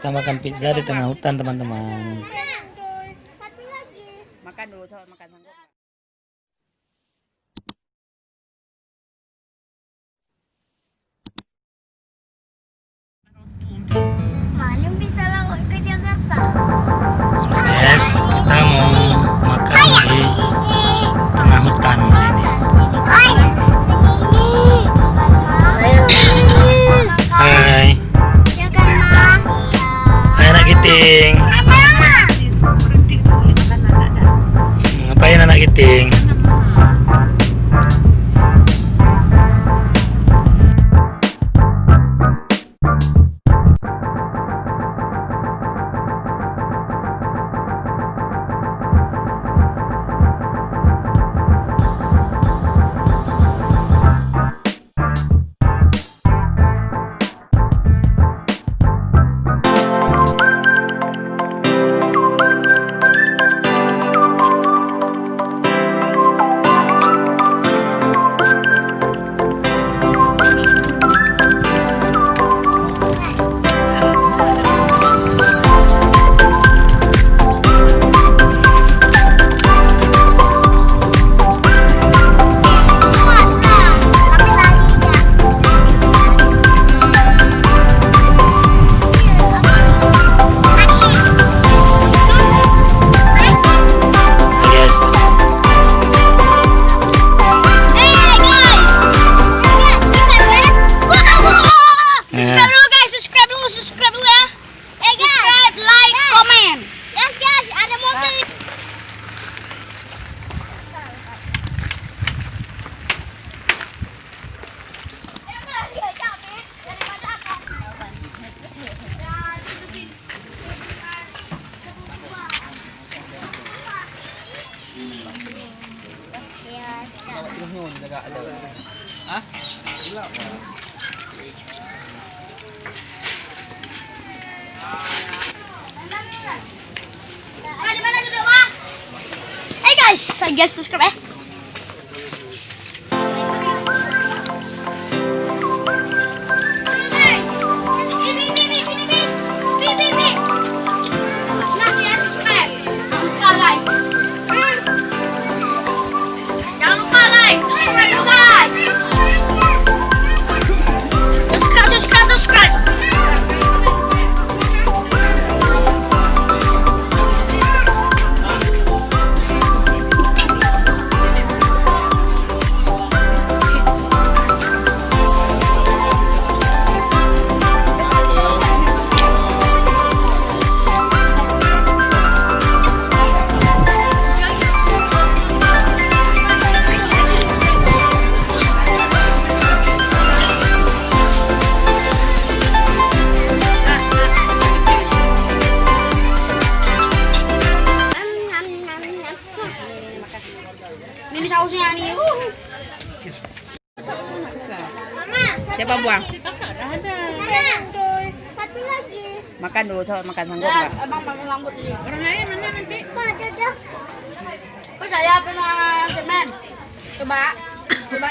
Kita makan pizza di tengah hutan, teman-teman. Satu lagi. Makan dulu, coba makan sanggup. Mana bisa lawat ke Jakarta? Guys, kita mau makan di tengah hutan ini. Hai, hai anak giting. Ngapain anak giting? Subscribe dulu ya. Subscribe, like, komen. Guys, ada mobil. Hey guys, subscribe ya. Subscribe. Ini sausnya nih. Mama. Siapa buang? Satu lagi. Makan dulu, coba makan sanggup nggak? Abang pakai rambut ini. Orang lain mana nanti? Kok aja. Kok saya pernah teman. Coba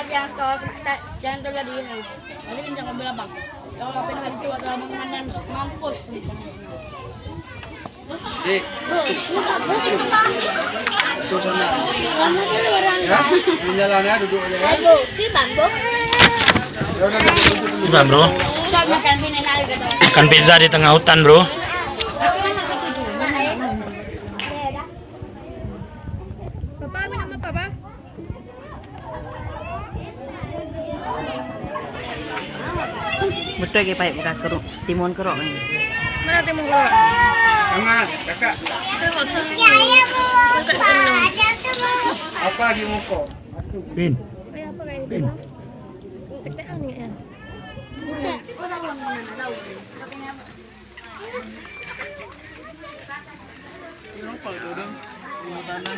jangan terjadi ini. Nanti kencang mobil abang. Kalau abang hari itu atau abang mana mampus. Itu sana. Ya, di jalannya duduk aja kan. Di bambu. Ya udah duduk. Gimana, bro? Udah makan ini nari gitu. Makan pizza di tengah hutan, bro. Papa, minum apa, Papa? Betul ke pahit bukan keruk, timun keruk ni. Mana timun keruk? Aman, kakak. Tengok sana. Apa lagi muka? Pin. Apa kayak ini? Tek-tekan ni kan? Kenapa itu dong? Tanah.